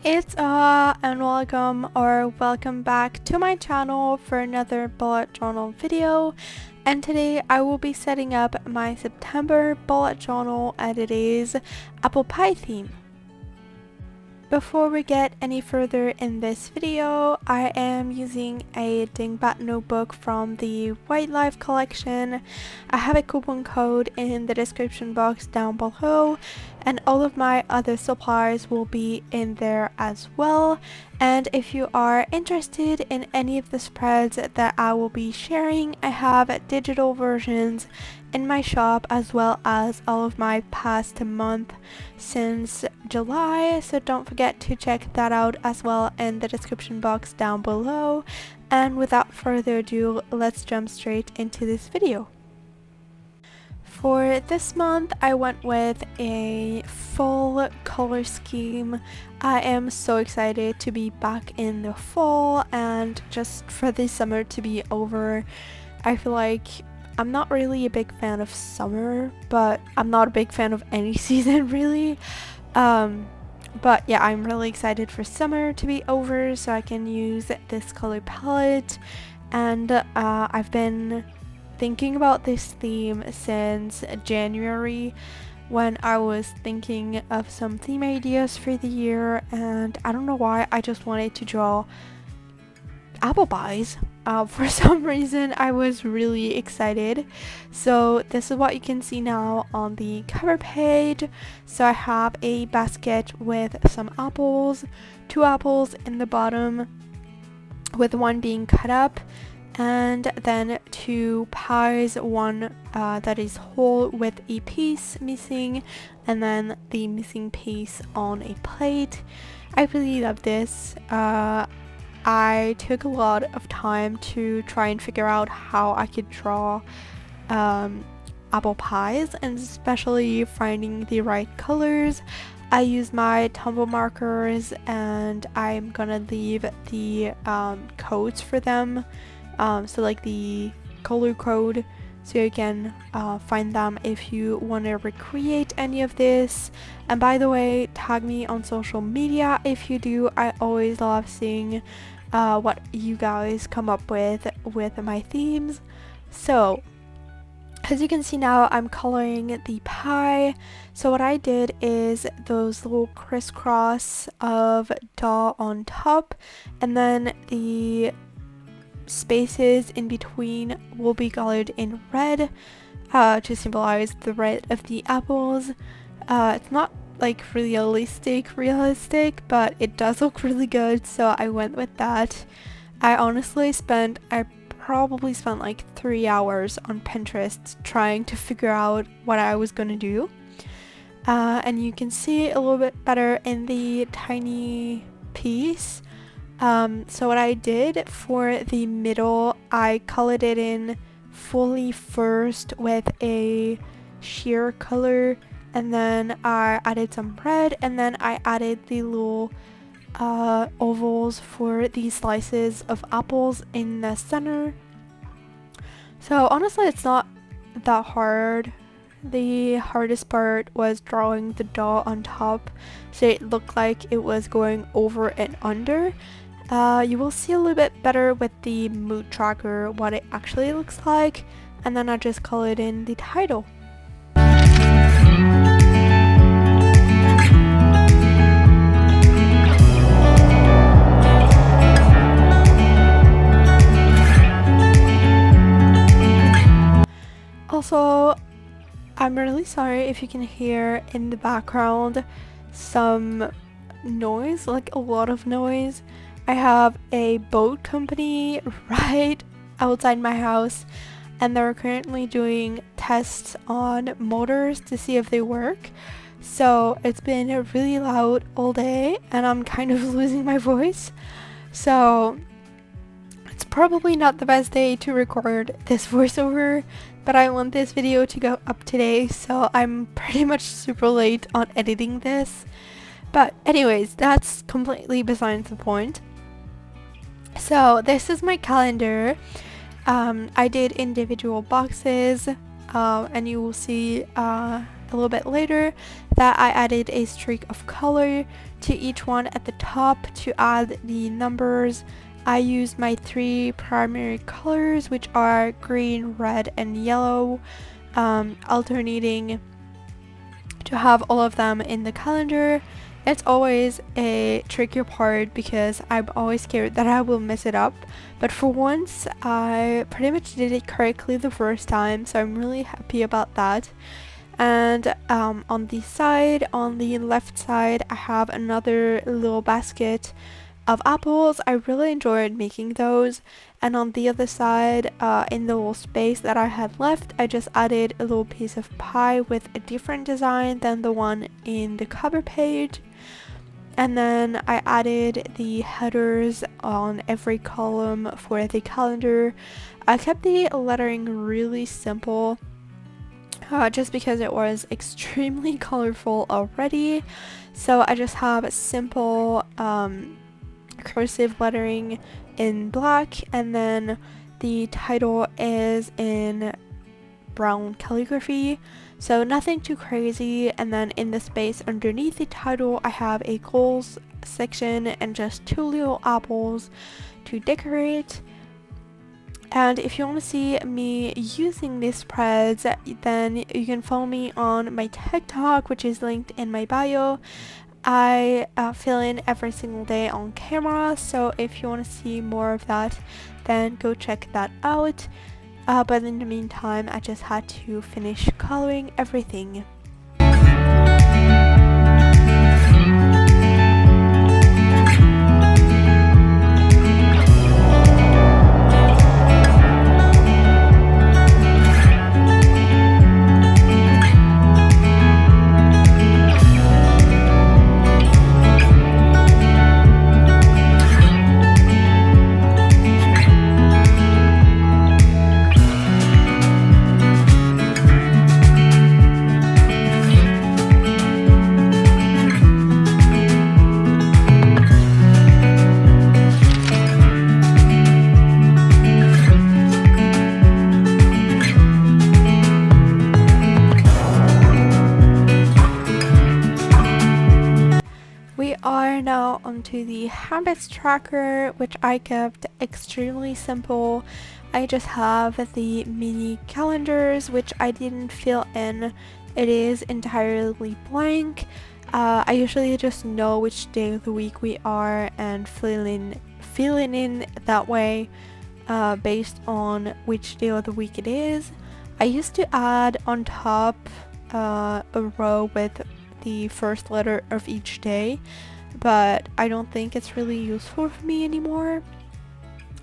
It's and welcome or welcome back to my channel for another bullet journal video, and today I will be setting up my September bullet journal and it is apple pie theme. Before we get any further in this video, I am using a dingbat notebook from the Wildlife collection. I have a coupon code in the description box down below, and all of my other supplies will be in there as well. And if you are interested in any of the spreads that I will be sharing, I have digital versions in my shop as well as all of my past month since July, so don't forget to check that out as well in the description box down below. And without further ado, let's jump straight into this video. For this month, I went with a full color scheme. I am so excited to be back in the fall and just for the summer to be over. I feel like I'm not really a big fan of summer, but I'm not a big fan of any season really. But yeah, I'm really excited for summer to be over so I can use this color palette. And I've been thinking about this theme since January when I was thinking of some theme ideas for the year, and I don't know why I just wanted to draw apple pies. For some reason I was really excited. So this is what you can see now on the cover page. So I have a basket with some apples, 2 apples in the bottom with one being cut up, and then 2 pies, one that is whole with a piece missing, and then the missing piece on a plate. I really love this. I took a lot of time to try and figure out how I could draw apple pies, and especially finding the right colors. I used my Tombow markers and I'm gonna leave the codes for them, so like the color code, so you can find them if you want to recreate any of this. And by the way, tag me on social media if you do. I always love seeing what you guys come up with my themes. So as you can see now, I'm coloring the pie. So what I did is those little crisscross of dot on top, and then the spaces in between will be colored in red to symbolize the red of the apples. It's not like realistic, but it does look really good, so I went with that. I probably spent like 3 hours on Pinterest trying to figure out what I was gonna do, and you can see a little bit better in the tiny piece. So what I did for the middle, I colored it in fully first with a sheer color, and then I added some red, and then I added the little ovals for the slices of apples in the center. So honestly, it's not that hard. The hardest part was drawing the dot on top so it looked like it was going over and under. You will see a little bit better with the mood tracker what it actually looks like, and then I just colored in the title. Also, I'm really sorry if you can hear in the background some noise, like a lot of noise. I have a boat company right outside my house, and they're currently doing tests on motors to see if they work. So it's been really loud all day and I'm kind of losing my voice. So it's probably not the best day to record this voiceover, but I want this video to go up today, so I'm pretty much super late on editing this. But anyways, that's completely besides the point. So this is my calendar. I did individual boxes, and you will see a little bit later that I added a streak of color to each one at the top to add the numbers. I used my 3 primary colors, which are green, red, and yellow, alternating to have all of them in the calendar. It's always a trickier part because I'm always scared that I will mess it up, but for once I pretty much did it correctly the first time, so I'm really happy about that. And on the left side, I have another little basket of apples. I really enjoyed making those. And on the other side, in the little space that I had left, I just added a little piece of pie with a different design than the one in the cover page. And then I added the headers on every column for the calendar. I kept the lettering really simple, just because it was extremely colorful already. So I just have simple cursive lettering in black, and then the title is in brown calligraphy, so nothing too crazy. And then in the space underneath the title, I have a goals section and just 2 little apples to decorate. And if you want to see me using these spreads, then you can follow me on my TikTok, which is linked in my bio. I fill in every single day on camera, so if you want to see more of that, then go check that out. But in the meantime, I just had to finish coloring everything. We are now onto the habits tracker, which I kept extremely simple. I just have the mini calendars, which I didn't fill in. It is entirely blank. I usually just know which day of the week we are and filling in that way based on which day of the week it is. I used to add on top a row with the first letter of each day, but I don't think it's really useful for me anymore.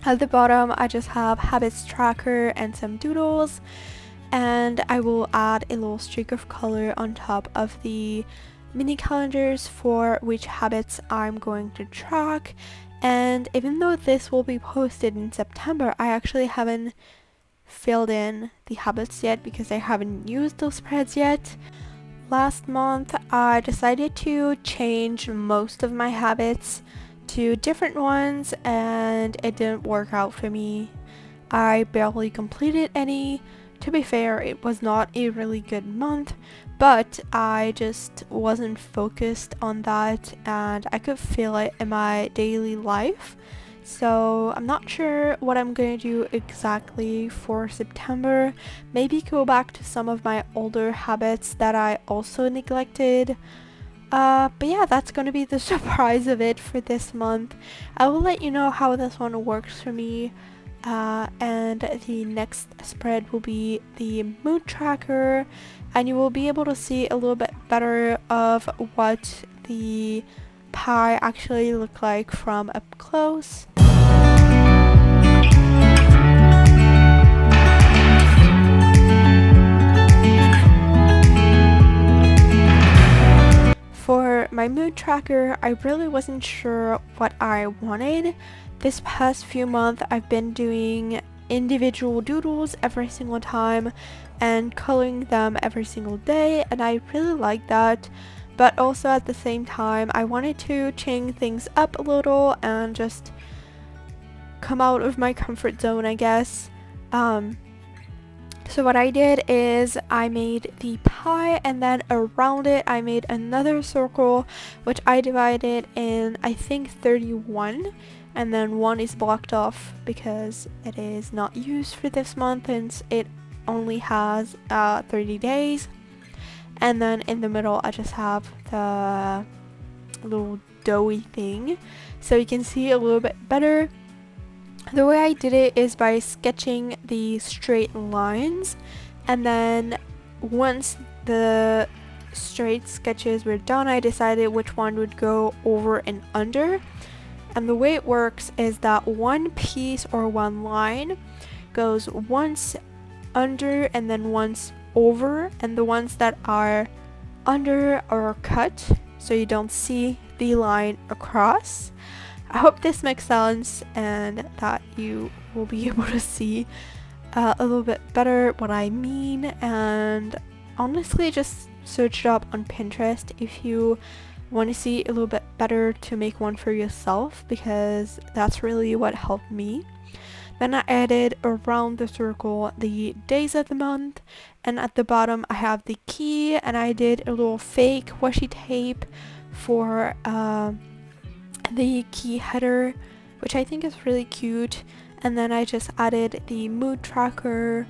At the bottom, I just have habits tracker and some doodles, and I will add a little streak of color on top of the mini calendars for which habits I'm going to track. And even though this will be posted in September, I actually haven't filled in the habits yet because I haven't used those spreads yet. Last month, I decided to change most of my habits to different ones, and it didn't work out for me. I barely completed any. To be fair, it was not a really good month, but I just wasn't focused on that, and I could feel it in my daily life. So I'm not sure what I'm gonna do exactly for September. Maybe go back to some of my older habits that I also neglected. But yeah, that's gonna be the surprise of it for this month. I will let you know how this one works for me. And the next spread will be the mood tracker, and you will be able to see a little bit better of what the pie actually look like from up close. For my mood tracker, I really wasn't sure what I wanted. This past few months, I've been doing individual doodles every single time and coloring them every single day, and I really like that. But also at the same time, I wanted to change things up a little and just come out of my comfort zone, I guess. So what I did is I made the pie, and then around it I made another circle, which I divided in, I think, 31, and then one is blocked off because it is not used for this month since it only has 30 days. And then in the middle I just have the little doughy thing, so you can see a little bit better. The way I did it is by sketching the straight lines, and then once the straight sketches were done, I decided which one would go over and under. And the way it works is that one piece or one line goes once under and then once over, and the ones that are under are cut so you don't see the line across. I hope this makes sense and that you will be able to see a little bit better what I mean. And honestly, just search it up on Pinterest if you want to see a little bit better to make one for yourself, because that's really what helped me. Then I added around the circle the days of the month, and at the bottom I have the key, and I did a little fake washi tape for the key header, which I think is really cute. And then I just added the mood tracker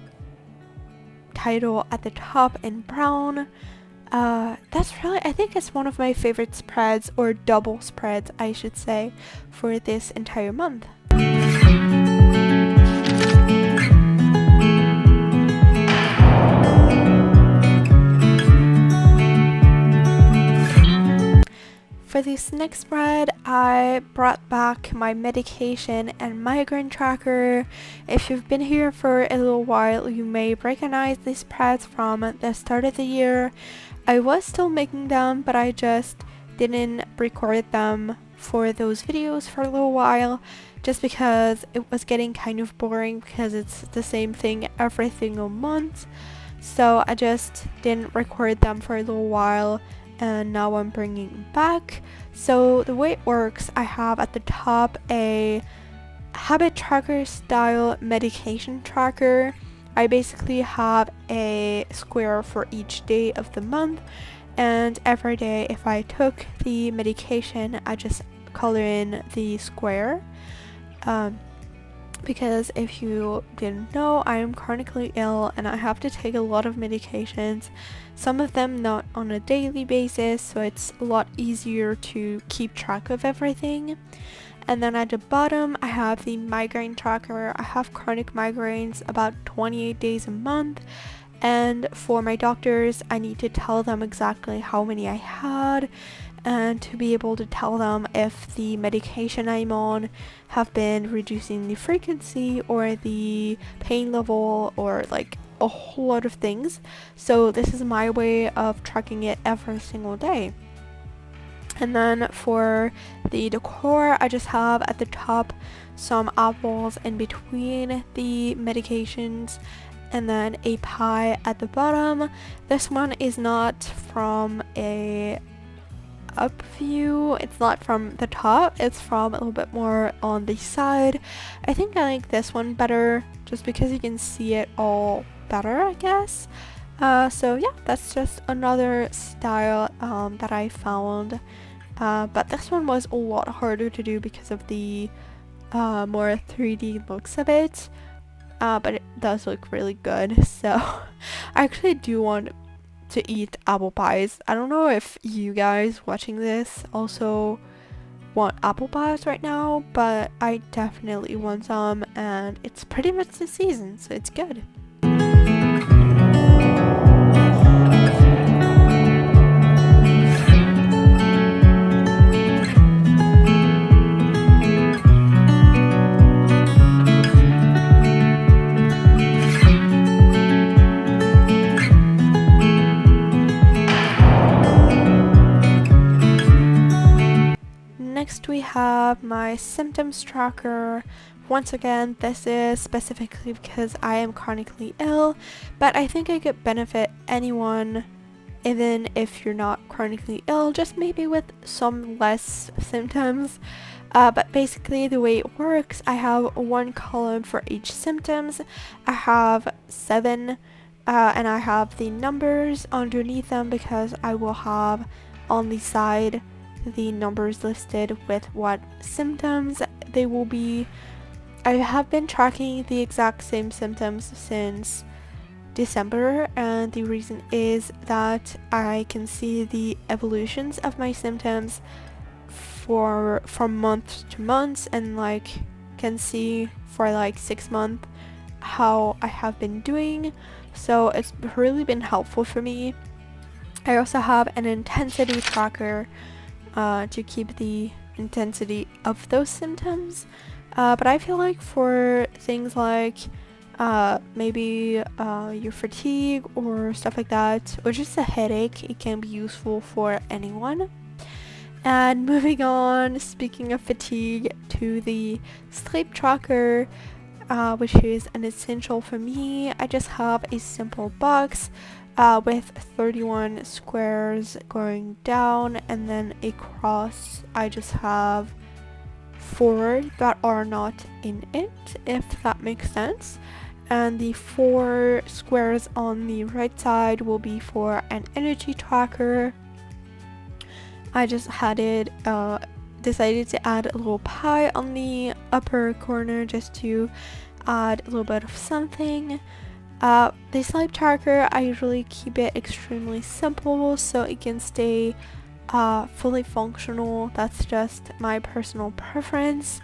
title at the top in brown. That's really, I think it's one of my favorite spreads, or double spreads I should say, for this entire month. For this next spread, I brought back my medication and migraine tracker. If you've been here for a little while, you may recognize these spreads from the start of the year. I was still making them, but I just didn't record them for those videos for a little while, just because it was getting kind of boring because it's the same thing every single month. So I just didn't record them for a little while, and now I'm bringing them back. So the way it works, I have at the top a habit tracker style medication tracker. I basically have a square for each day of the month, and every day if I took the medication, I just color in the square. Because if you didn't know, I am chronically ill and I have to take a lot of medications, some of them not on a daily basis, so it's a lot easier to keep track of everything. And then at the bottom I have the migraine tracker. I have chronic migraines about 28 days a month, and for my doctors I need to tell them exactly how many I had, and to be able to tell them if the medication I'm on have been reducing the frequency or the pain level, or like a whole lot of things. So this is my way of tracking it every single day. And then for the decor, I just have at the top some apples in between the medications, and then a pie at the bottom. This one is not from a up view, it's not from the top, it's from a little bit more on the side. I think I like this one better just because you can see it all better, I guess. So yeah, that's just another style that I found, but this one was a lot harder to do because of the more 3D looks of it, but it does look really good. So I actually do want to eat apple pies. I don't know if you guys watching this also want apple pies right now, but I definitely want some, and it's pretty much the season, so it's good. Next we have my symptoms tracker. Once again, this is specifically because I am chronically ill, but I think it could benefit anyone, even if you're not chronically ill, just maybe with some less symptoms. But basically the way it works, I have one column for each symptoms. I have 7 and I have the numbers underneath them because I will have on the side the numbers listed with what symptoms they will be. I have been tracking the exact same symptoms since December, and the reason is that I can see the evolutions of my symptoms from month to month, and like can see for like 6 months how I have been doing, so it's really been helpful for me. I also have an intensity tracker to keep the intensity of those symptoms, but I feel like for things like maybe your fatigue or stuff like that, or just a headache, it can be useful for anyone. And moving on, speaking of fatigue, to the sleep tracker, which is an essential for me. I just have a simple box with 31 squares going down, and then across I just have 4 that are not in it, if that makes sense. And the 4 squares on the right side will be for an energy tracker. I just had it decided to add a little pie on the upper corner just to add a little bit of something. The sleep tracker, I usually keep it extremely simple so it can stay fully functional. That's just my personal preference.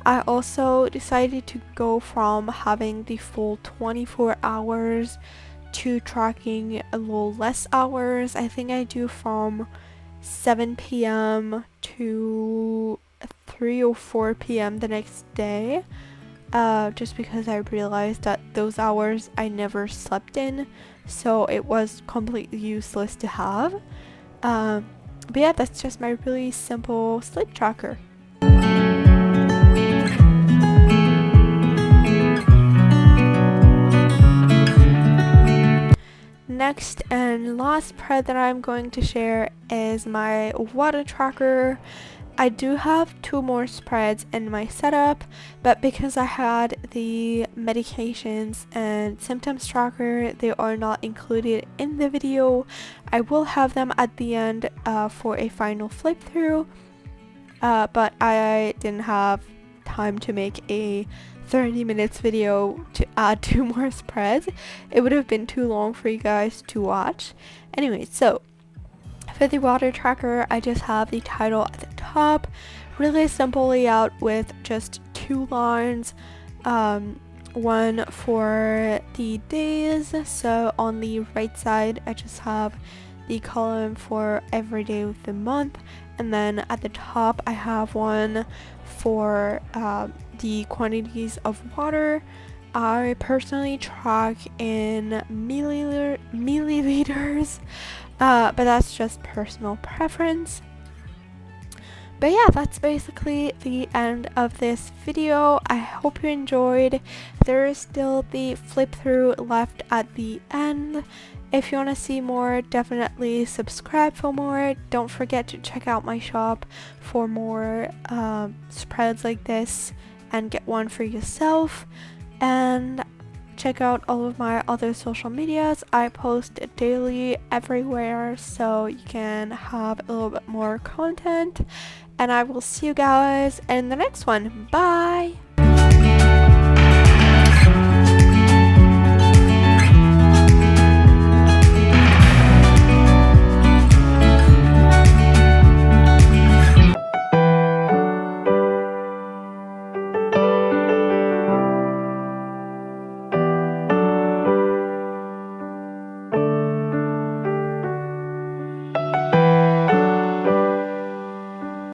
I also decided to go from having the full 24 hours to tracking a little less hours. I think I do from 7 p.m. to 3 or 4 p.m. the next day, just because I realized that those hours I never slept in, so it was completely useless to have. But yeah, that's just my really simple sleep tracker. Next and last spread that I'm going to share is my water tracker. I do have 2 more spreads in my setup, but because I had the medications and symptoms tracker, they are not included in the video. I will have them at the end for a final flip through, but I didn't have time to make a 30 minutes video to add 2 more spreads. It would have been too long for you guys to watch. Anyway, so for the water tracker, I just have the title at the top, really simple layout with just 2 lines, one for the days. So on the right side I just have the column for every day of the month, and then at the top I have one for the quantities of water. I personally track in milliliters, but that's just personal preference. But yeah, that's basically the end of this video. I hope you enjoyed. There is still the flip through left at the end. If you want to see more, definitely subscribe for more. Don't forget to check out my shop for more spreads like this and get one for yourself. And check out all of my other social medias. I post daily everywhere, so you can have a little bit more content. And I will see you guys in the next one. Bye!